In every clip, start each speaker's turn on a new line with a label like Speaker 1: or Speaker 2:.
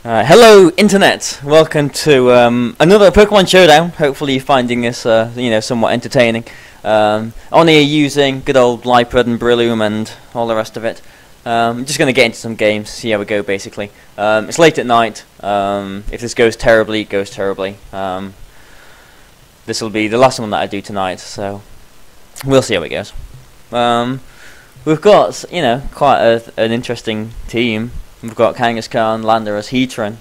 Speaker 1: Hello, Internet. Welcome to another Pokemon Showdown. Hopefully, you're finding this, somewhat entertaining. Only using good old Lipard and Breloom and all the rest of it. I'm just going to get into some games, see how we go. Basically, it's late at night. If this goes terribly, it goes terribly. This will be the last one that I do tonight, so we'll see how it goes. We've got, quite an interesting team. We've got Kangaskhan, Landorus, Heatran.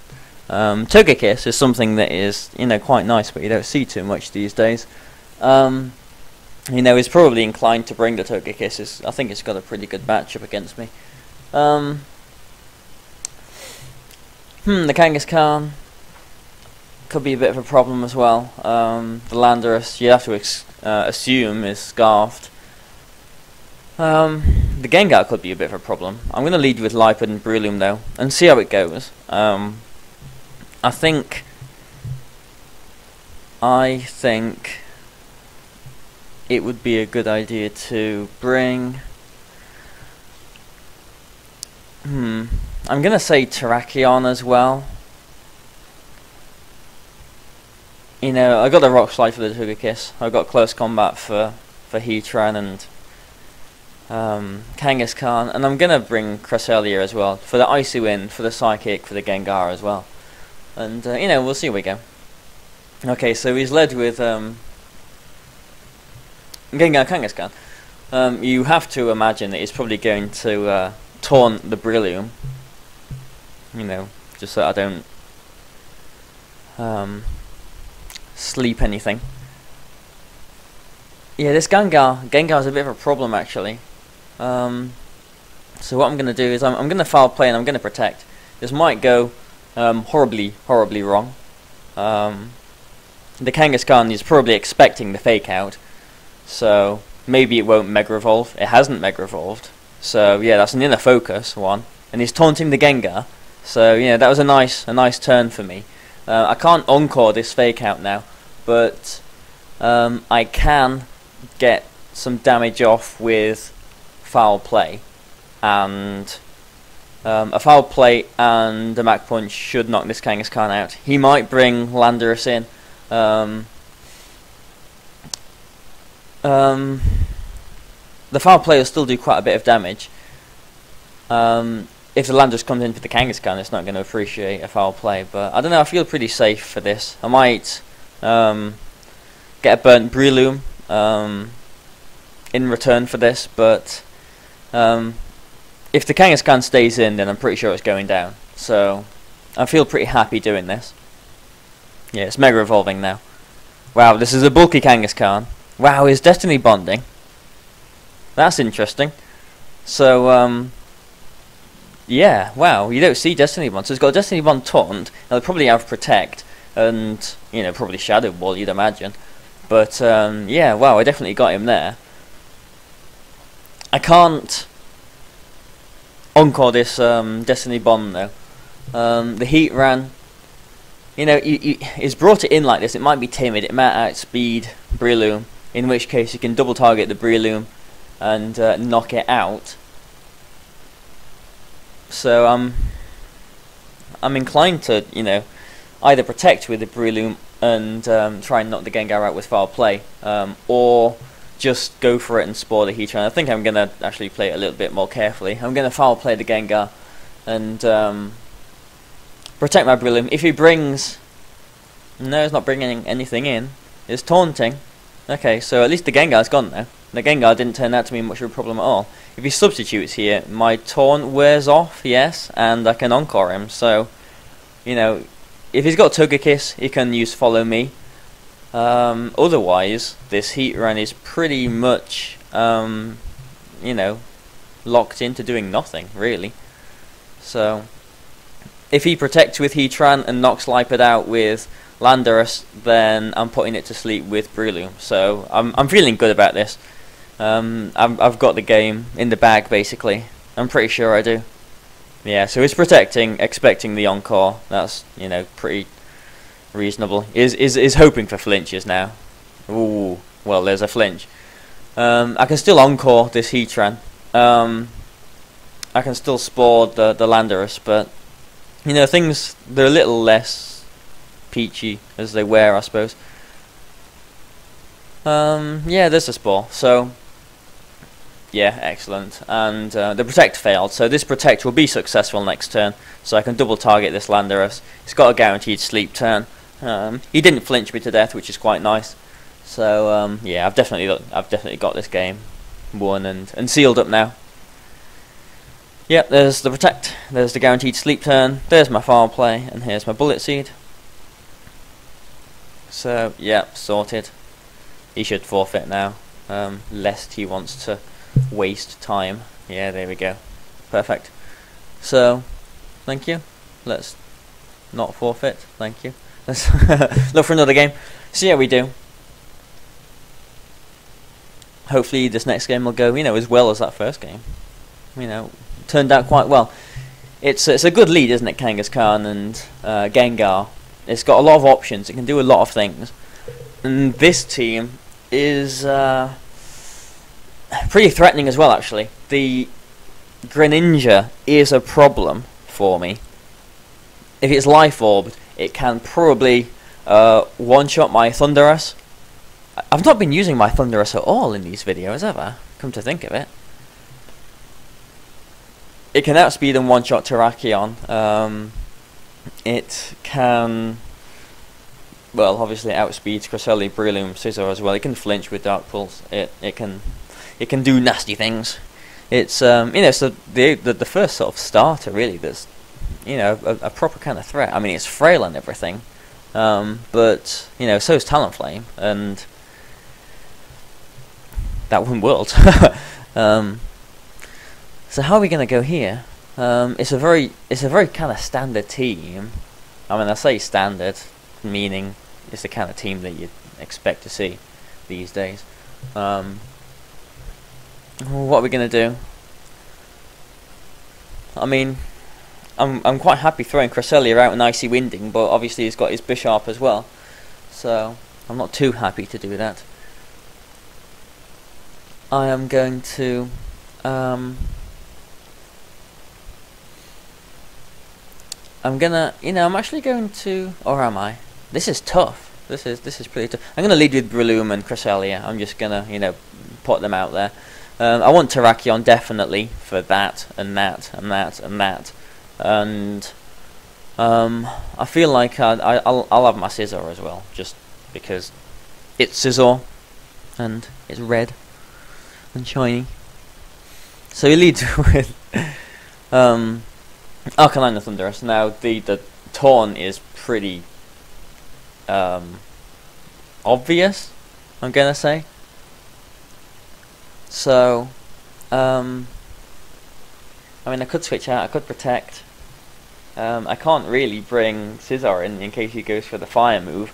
Speaker 1: Togekiss is something that is, quite nice, but you don't see too much these days. He's probably inclined to bring the Togekiss. I think it's got a pretty good matchup against me. The Kangaskhan could be a bit of a problem as well. The Landorus, you have to assume, is Scarfed. The Gengar could be a bit of a problem. I'm going to lead with Lipard and Breloom though, and see how it goes. I think it would be a good idea to bring... I'm going to say Terrakion as well. I got the Rock Slide for the Togekiss. I got Close Combat for Heatran and Kangaskhan, and I'm gonna bring Cresselia as well for the Icy Wind, for the Psychic, for the Gengar as well, and we'll see where we go. Okay, so he's led with Gengar Kangaskhan. You have to imagine that he's probably going to taunt the Breloom, just so I don't sleep anything. Yeah, this Gengar's a bit of a problem actually. So what I'm going to do is I'm going to foul play and I'm going to protect. This might go horribly wrong. The Kangaskhan is probably expecting the fake out, so maybe it won't Mega Evolve. It hasn't Mega Evolved, so yeah, that's an inner focus one, and he's taunting the Gengar. So yeah, that was a nice turn for me. I can't encore this fake out now, but I can get some damage off with foul play, and a foul play and a Mach Punch should knock this Kangaskhan out. He might bring Landorus in. The foul play will still do quite a bit of damage. If the Landorus comes in for the Kangaskhan, it's not going to appreciate a foul play, but I don't know, I feel pretty safe for this. I might get a burnt Breloom in return for this, but if the Kangaskhan stays in, then I'm pretty sure it's going down. So I feel pretty happy doing this. Yeah, it's Mega Evolving now. Wow, this is a bulky Kangaskhan. Wow, he's Destiny Bonding. That's interesting. So yeah, wow, you don't see Destiny Bond. So it's got Destiny Bond Taunt. It'll probably have Protect and probably Shadow Ball, you'd imagine. But yeah, wow, I definitely got him there. I can't encore this Destiny Bond though. The Heatran, he's brought it in like this. It might be timid. It might outspeed Breloom, in which case you can double target the Breloom and knock it out. So I'm inclined to either protect with the Breloom and try and knock the Gengar out with foul play, or just go for it and spore the Heatran. I think I'm going to actually play it a little bit more carefully. I'm going to foul play the Gengar and protect my Breloom. If he brings... No, he's not bringing anything in. It's taunting. Okay, so at least the Gengar's gone now. The Gengar didn't turn out to be much of a problem at all. If he substitutes here, my taunt wears off, yes, and I can encore him. So, if he's got Togekiss, he can use Follow Me. Otherwise, this Heatran is pretty much, locked into doing nothing, really. So, if he protects with Heatran and knocks Lipard out with Landorus, then I'm putting it to sleep with Breloom. So, I'm feeling good about this. I've got the game in the bag, basically. I'm pretty sure I do. Yeah, so he's protecting, expecting the encore. That's, pretty reasonable. Is hoping for flinches now. Ooh, well, there's a flinch. I can still encore this Heatran. I can still spore the Landorus, but You know, things, they're a little less peachy as they were, I suppose. Yeah, there's a spore. So, yeah, excellent. And the protect failed, so this protect will be successful next turn. So I can double target this Landorus. It's got a guaranteed sleep turn. He didn't flinch me to death, which is quite nice. So yeah, I've definitely got this game won and sealed up now. Yep, there's the protect, there's the guaranteed sleep turn, there's my foul play, and here's my bullet seed. So, yep, sorted. He should forfeit now, lest he wants to waste time. Yeah, there we go. Perfect. So, thank you. Let's not forfeit. Thank you. Let's look for another game. See how we do. Hopefully this next game will go, you know, as well as that first game. You know, turned out quite well. It's a good lead, isn't it, Kangaskhan and Gengar? It's got a lot of options. It can do a lot of things. And this team is pretty threatening as well, actually. The Greninja is a problem for me. If it's life orbed, it can probably one-shot my Thundurus. I've not been using my Thundurus at all in these videos, ever. Come to think of it. It can outspeed and one-shot Terrakion. It can, well, obviously outspeed Cresselia, Breloom, Scizor as well. It can flinch with Dark Pulse. It can do nasty things. It's you know, it's the first sort of starter really that's, you know, a proper kind of threat. I mean, it's frail and everything, but you know, so is Talonflame and that one world. So how are we going to go here? It's a very kind of standard team. I mean, I say standard, meaning it's the kind of team that you'd expect to see these days. What are we going to do? I mean, I'm quite happy throwing Cresselia out and Icy Winding, but obviously he's got his Bisharp as well, so I'm not too happy to do that. I am going to I'm actually going to, or am I? This is tough. This is pretty tough. I'm gonna lead with Breloom and Cresselia. I'm just gonna, you know, put them out there. I want Terrakion definitely for that and that and that and that, and I feel like I'll have my Scizor as well, just because it's Scizor and it's red and shiny. So he leads with Arcanine and Thundurus. Now the taunt is pretty obvious, I'm gonna say. So I mean, I could switch out, I could protect. I can't really bring Scizor in case he goes for the fire move.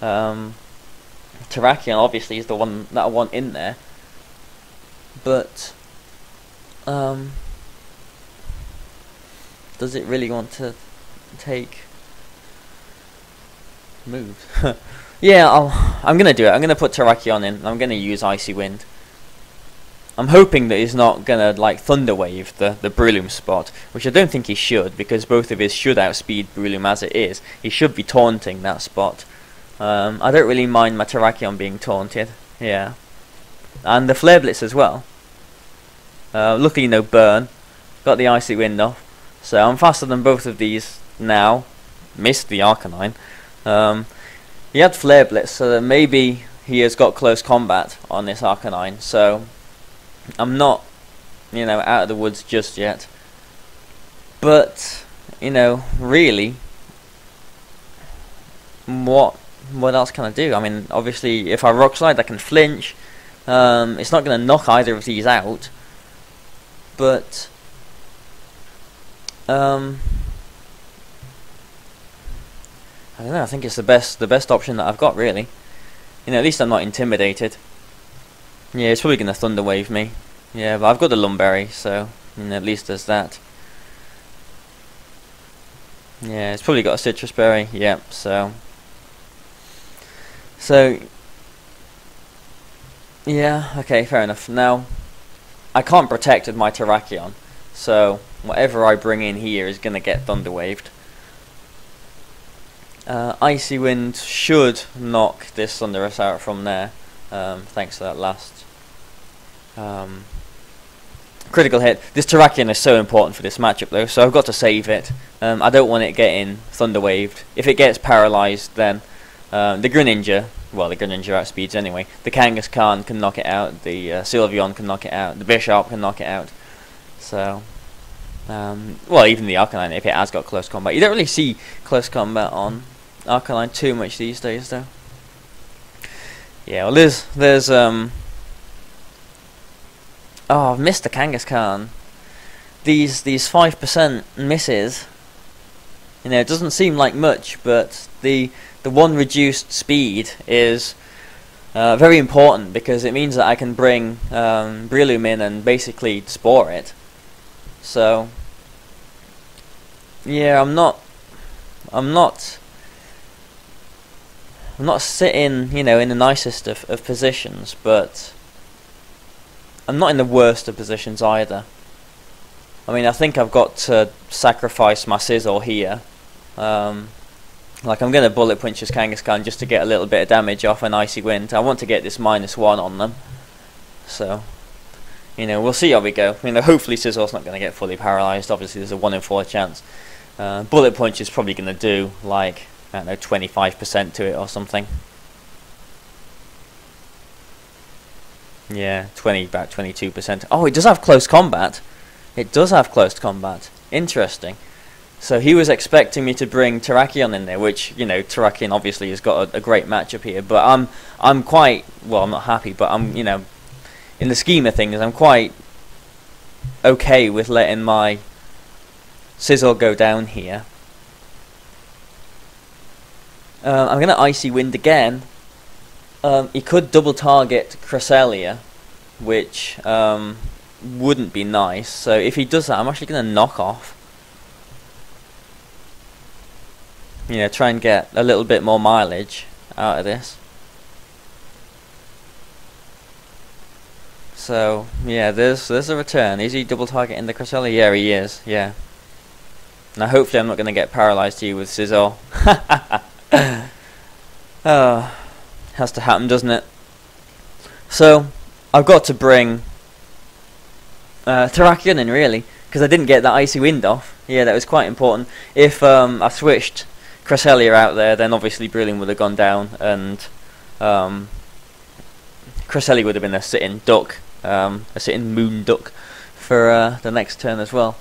Speaker 1: Terrakion obviously is the one that I want in there, but does it really want to take moves? Yeah, I'm gonna do it. I'm gonna put Terrakion in. I'm gonna use Icy Wind. I'm hoping that he's not gonna like Thunder Wave the Breloom spot, which I don't think he should, because both of his should outspeed Breloom as it is. He should be taunting that spot. I don't really mind my Terrakion being taunted. Yeah, and the Flare Blitz as well. Luckily no burn. Got the Icy Wind off. So I'm faster than both of these now. Missed the Arcanine. He had Flare Blitz, so that maybe he has got close combat on this Arcanine. So I'm not, you know, out of the woods just yet. But, you know, really, what else can I do? I mean, obviously, if I Rock Slide, I can flinch. It's not going to knock either of these out. But I don't know. I think it's the best option that I've got, really. You know, at least I'm not intimidated. Yeah, it's probably gonna Thunder Wave me. Yeah, but I've got the Lumberry, so you know, at least there's that. Yeah, it's probably got a Citrus Berry. Yep. So yeah. Okay, fair enough. Now I can't protect with my Terrakion, so whatever I bring in here is gonna get Thunder Waved. Icy Wind should knock this Thunderous out from there, thanks to that last critical hit. This Terrakion is so important for this matchup though, so I've got to save it. I don't want it getting Thunder Waved. If it gets paralysed, then the Greninja, well, the Greninja outspeeds anyway. The Kangaskhan can knock it out, the Sylveon can knock it out, the Bisharp can knock it out. So, well, even the Arcanine, if it has got close combat. You don't really see close combat on Arcanine too much these days, though. Yeah, well, there's oh, I've missed the Kangaskhan. These 5% misses. You know, it doesn't seem like much, but the one reduced speed is very important because it means that I can bring Breloom in and basically spore it. So, yeah, I'm not sitting, you know, in the nicest of positions, but I'm not in the worst of positions either. I mean, I think I've got to sacrifice my Scizor here. Like, I'm going to Bullet Punch this Kangaskhan just to get a little bit of damage off an Icy Wind. I want to get this -1 on them. So, you know, we'll see how we go. You know, hopefully Scizor's not going to get fully paralysed. Obviously, there's a 1 in 4 chance. Bullet Punch is probably going to do, like, I don't know, 25% to it or something. Yeah, about 22%. Oh, it does have close combat. It does have close combat. Interesting. So he was expecting me to bring Terrakion in there, which, you know, Terrakion obviously has got a great matchup here. But I'm quite, well, I'm not happy, but I'm, you know, in the scheme of things, I'm quite okay with letting my Scizor go down here. I'm going to Icy Wind again. He could double target Cresselia, which wouldn't be nice. So if he does that, I'm actually going to knock off. You know, try and get a little bit more mileage out of this. So yeah, there's a return. Is he double targeting the Cresselia? Yeah, he is. Yeah. Now hopefully I'm not going to get paralysed here with Scizor. Oh, has to happen, doesn't it? So I've got to bring Terrakion in, really, because I didn't get that Icy Wind off. Yeah, that was quite important. If I switched Cresselia out there, then obviously Breloom would have gone down, and Cresselia would have been a sitting duck, a sitting moon duck for the next turn as well.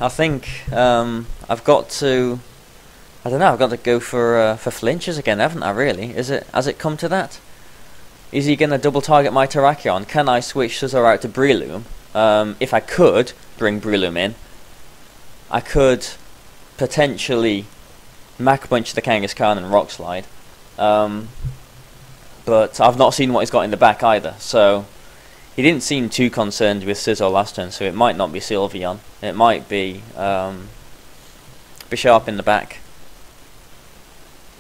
Speaker 1: I think I've got to, I don't know, I've got to go for flinches again, haven't I, really? Has it come to that? Is he going to double target my Terrakion? Can I switch Scizor out to Breloom? If I could bring Breloom in, I could potentially Mach Punch the Kangaskhan and Rock Slide. But I've not seen what he's got in the back either, so he didn't seem too concerned with Scizor last turn, so it might not be Sylveon. It might be Bisharp in the back.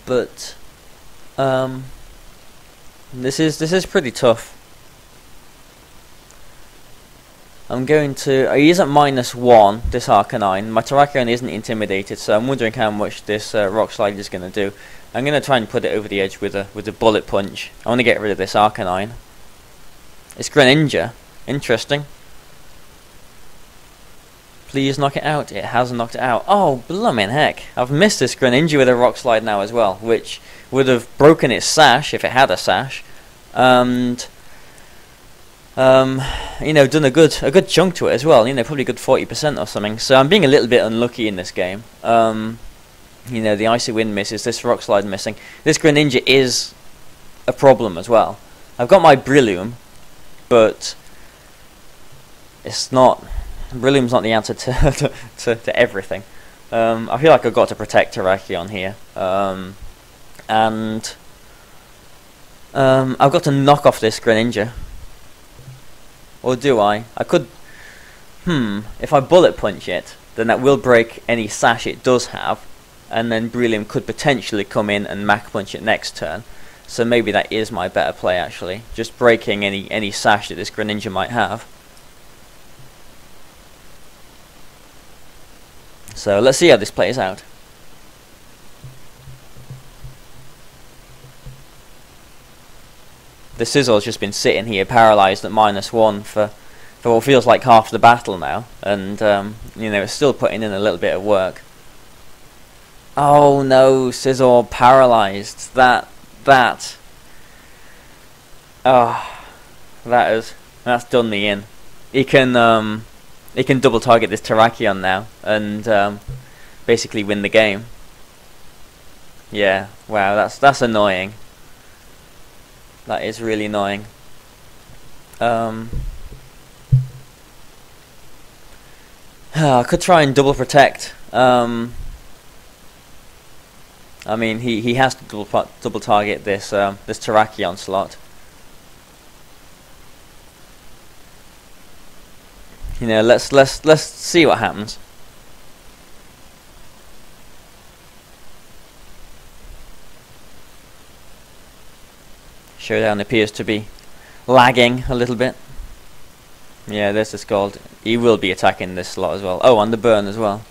Speaker 1: But this is pretty tough. I'm going to. He is at -1, this Arcanine. My Terrakion isn't intimidated, so I'm wondering how much this Rock Slide is going to do. I'm going to try and put it over the edge with a Bullet Punch. I want to get rid of this Arcanine. It's Greninja. Interesting. Please knock it out. It hasn't knocked it out. Oh, bloomin' heck. I've missed this Greninja with a Rock Slide now as well, which would have broken its sash if it had a sash. And you know, done a good chunk to it as well. You know, probably a good 40% or something. So I'm being a little bit unlucky in this game. You know, the Icy Wind misses, this Rock Slide missing. This Greninja is a problem as well. I've got my Breloom, but it's not. Breloom's not the answer to everything. I feel like I've got to protect Terrakion here, and I've got to knock off this Greninja. Or do I? I could. If I Bullet Punch it, then that will break any sash it does have, and then Breloom could potentially come in and Mach Punch it next turn. So maybe that is my better play, actually. Just breaking any sash that this Greninja might have. So let's see how this plays out. The Scissor's just been sitting here paralysed at -1 for what feels like half the battle now, and you know, it's still putting in a little bit of work. Oh no, Scizor paralysed. That's done me in. He can double target this Terrakion now and basically win the game. Yeah, wow, that's annoying. That is really annoying. I could try and double protect. I mean, he has to double target this this Terrakion slot. You know, let's see what happens. Showdown appears to be lagging a little bit. Yeah, there's the Scald. He will be attacking this slot as well. Oh, and the burn as well.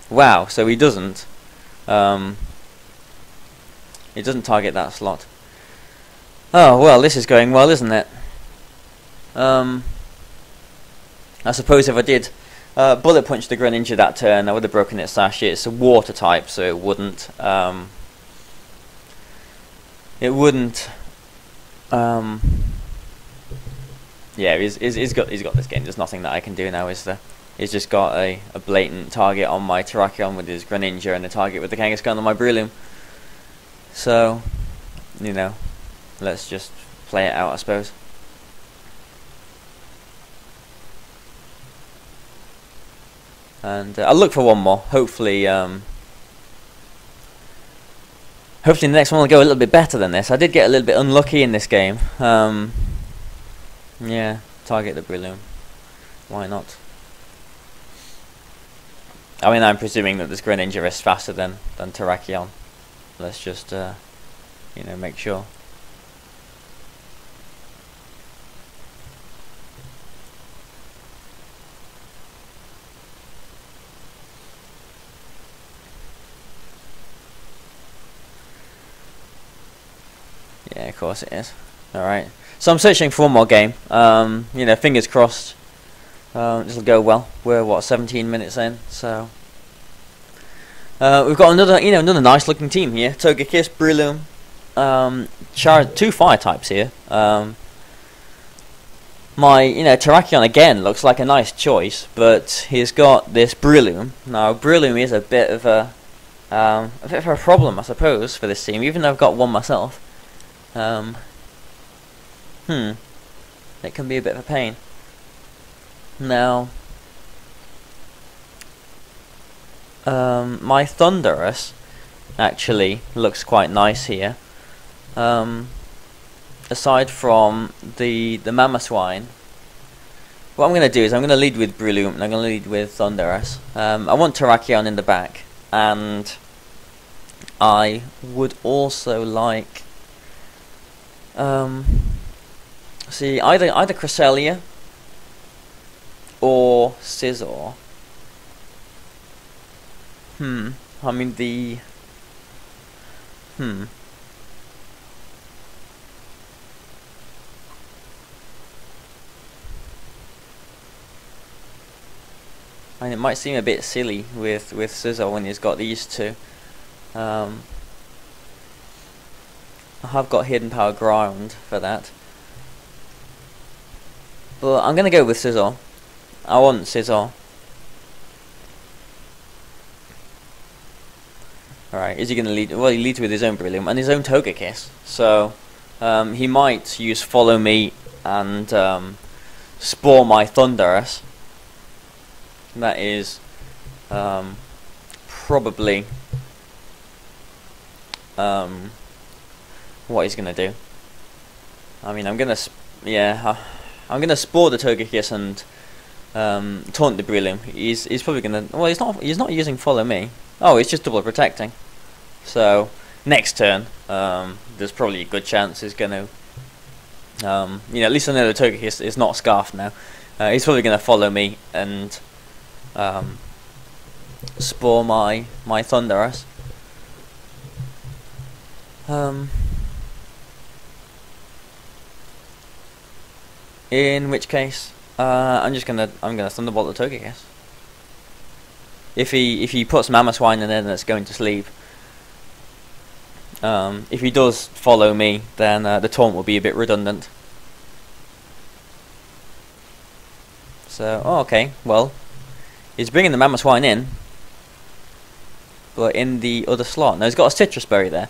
Speaker 1: Wow, so he doesn't target that slot. Oh, well, this is going well, isn't it? I suppose if I did Bullet Punch the Greninja that turn, I would have broken its sash. It's a water type, so it wouldn't yeah, he's got this game. There's nothing that I can do now, is there? He's just got a blatant target on my Terrakion with his Greninja and a target with the Kangaskhan on my Breloom. So, you know, let's just play it out, I suppose. And I'll look for one more. Hopefully the next one will go a little bit better than this. I did get a little bit unlucky in this game. Yeah, target the Breloom. Why not? I mean, I'm presuming that this Greninja is faster than Terrakion. Let's just, you know, make sure. Yeah, of course it is. Alright. So I'm searching for one more game. You know, fingers crossed. This will go well. We're what, 17 minutes in, so we've got another nice looking team here. Togekiss, Breloom, two fire types here. My Terrakion again looks like a nice choice, but he's got this Breloom. Now Breloom is a bit of a problem, I suppose, for this team, even though I've got one myself. It can be a bit of a pain. Now, my Thundurus actually looks quite nice here. Aside from the Mamoswine, what I'm going to do is I'm going to lead with Breloom and I'm going to lead with Thundurus. I want Terrakion in the back, and I would also like see either Cresselia or Scizor. I mean and it might seem a bit silly with Scizor when he's got these two. I have got Hidden Power Ground for that, but I'm gonna go with Scizor. I want Scizor. Alright, is he gonna lead? Well, he leads with his own Breloom and his own Togekiss, so he might use Follow Me and Spore my Thundurus. That is probably what he's gonna do. I mean, I'm gonna Spore the Togekiss and taunt the Breloom. He's probably gonna. Well, he's not using Follow Me. Oh, he's just double protecting. So next turn, there's probably a good chance he's gonna. At least I know the Togekiss is not scarfed now. He's probably gonna Follow Me and spore my Thunderous. In which case, I'm gonna Thunderbolt the Togekiss. If he puts Mamoswine in there, then it's going to sleep. If he does follow me, then the taunt will be a bit redundant. So, okay, well, he's bringing the Mamoswine in, but in the other slot. Now he's got a Citrus Berry there.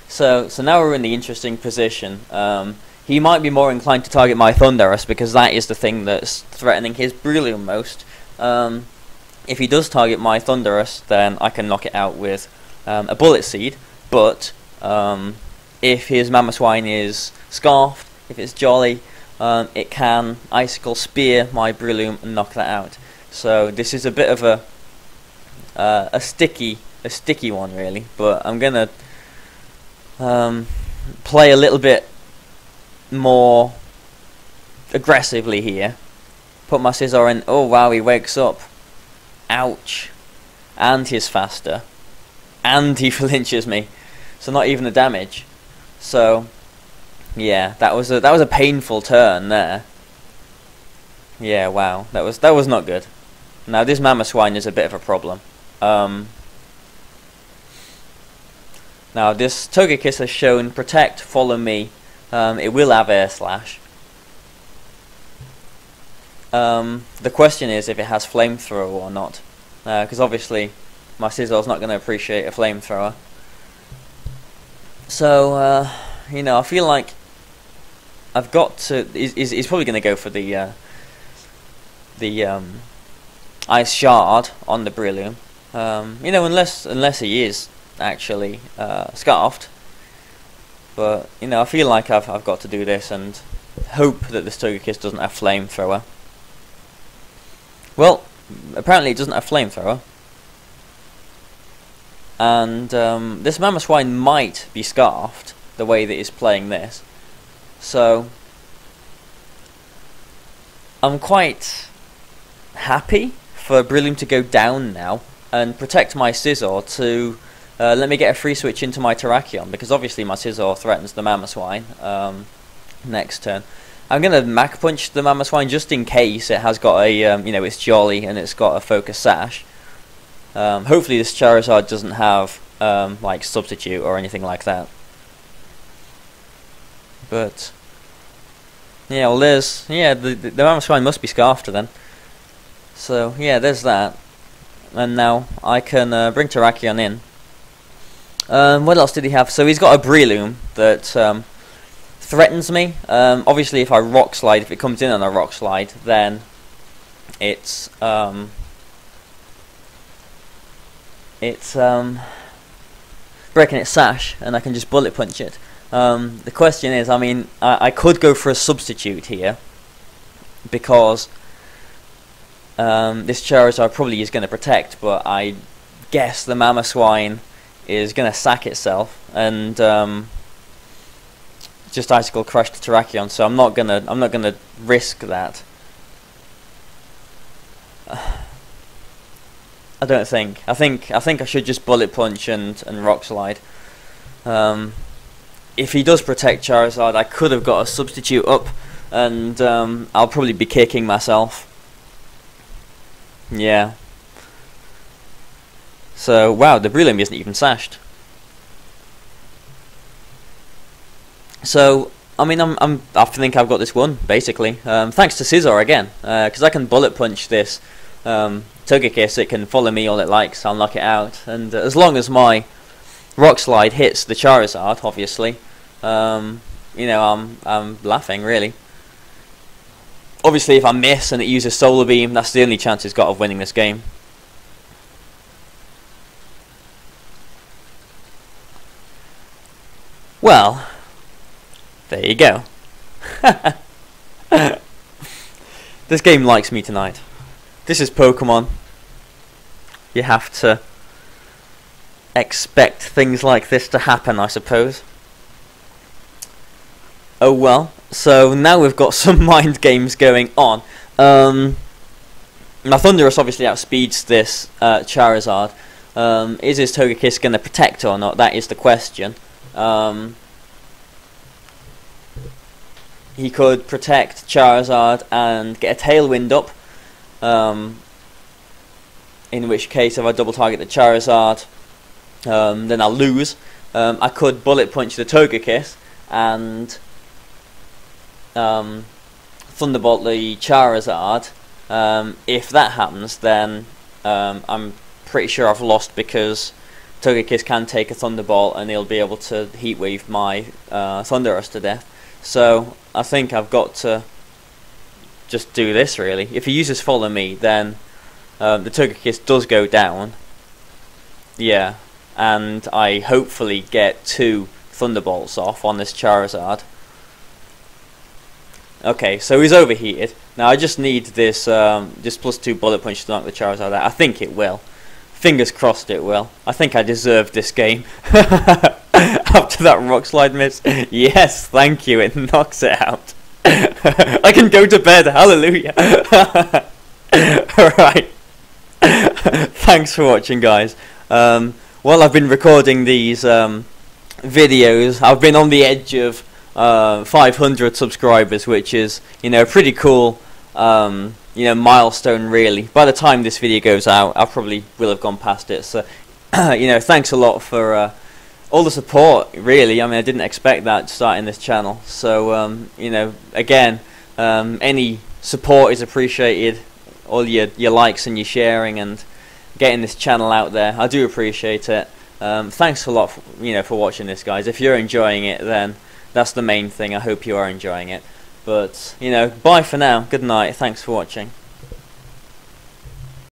Speaker 1: So now we're in the interesting position. He might be more inclined to target my Thunderous because that is the thing that's threatening his Breloom most. If he does target my Thunderous, then I can knock it out with a Bullet Seed. But if his Mamoswine is Scarfed, if it's Jolly, it can Icicle Spear my Breloom and knock that out. So this is a bit of a sticky one really. But I'm gonna play a little bit more aggressively here. Put my Scizor in. Oh wow, he wakes up. Ouch. And he's faster. And he flinches me. So not even the damage. So yeah, that was a painful turn there. Yeah, wow. That was not good. Now this Mamoswine is a bit of a problem. Now this Togekiss has shown Protect, Follow Me. It will have Air Slash. The question is if it has Flamethrower or not, because obviously my Scizor's not going to appreciate a Flamethrower. So you know, I feel like I've got to. He's probably going to go for the Ice Shard on the Breloom. You know, unless he is actually Scarfed. But you know, I feel like I've got to do this and hope that this Togekiss doesn't have Flamethrower. Well, apparently it doesn't have Flamethrower, and this Mamoswine might be Scarfed the way that he's playing this. So I'm quite happy for Breloom to go down now and protect my Scizor to let me get a free switch into my Terrakion, because obviously my Scizor threatens the Mamoswine next turn. I'm going to Mach Punch the Mamoswine just in case it has got a, you know, it's Jolly and it's got a Focus Sash. Hopefully this Charizard doesn't have like Substitute or anything like that. But yeah, well there's, yeah, the Mamoswine must be Scarfed then. So yeah, there's that. And now I can bring Terrakion in. What else did he have? So he's got a Breloom that threatens me. Obviously if I Rock Slide, if it comes in on a Rock Slide, then it's breaking its Sash, and I can just Bullet Punch it. The question is, I mean, I could go for a Substitute here, because this Charizard probably is going to Protect, but I guess the Mamoswine is going to sack itself and just Icicle Crush the Terrakion. So I'm not gonna risk that. I don't think. I think I should just Bullet Punch and Rock Slide. If he does Protect Charizard, I could have got a Substitute up, and I'll probably be kicking myself. Yeah. So wow, the Breloom isn't even sashed. So I mean, I think I've got this one basically. Thanks to Scizor again, because I can Bullet Punch this Togekiss. It can follow me all it likes. I'll knock it out, and as long as my Rock Slide hits the Charizard, obviously, you know, I'm laughing really. Obviously, if I miss and it uses Solar Beam, that's the only chance it's got of winning this game. Well, there you go. This game likes me tonight. This is Pokemon. You have to expect things like this to happen, I suppose. Oh well. So now we've got some mind games going on. Now Thundurus obviously outspeeds this Charizard. Is his Togekiss going to protect or not? That is the question. He could protect Charizard and get a Tailwind up, in which case if I double target the Charizard, then I'll lose. I could Bullet Punch the Togekiss and Thunderbolt the Charizard. If that happens, then I'm pretty sure I've lost, because Togekiss can take a Thunderbolt and he'll be able to Heat Wave my Thundurus to death. So I think I've got to just do this really. If he uses Follow Me, then the Togekiss does go down. Yeah, and I hopefully get 2 Thunderbolts off on this Charizard. Okay, so he's overheated. Now I just need this just +2 Bullet Punch to knock the Charizard out. I think it will. Fingers crossed it will. I think I deserved this game. After that Rock Slide miss. Yes, thank you, it knocks it out. I can go to bed, hallelujah. Alright. Thanks for watching, guys. While I've been recording these videos, I've been on the edge of 500 subscribers, which is, you know, pretty cool, you know, milestone really. By the time this video goes out, I probably will have gone past it. So, you know, thanks a lot for all the support. Really, I mean, I didn't expect that starting this channel. So, you know, again, any support is appreciated. All your likes and your sharing and getting this channel out there, I do appreciate it. Thanks a lot, for watching this, guys. If you're enjoying it, then that's the main thing. I hope you are enjoying it. But, bye for now. Good night. Thanks for watching.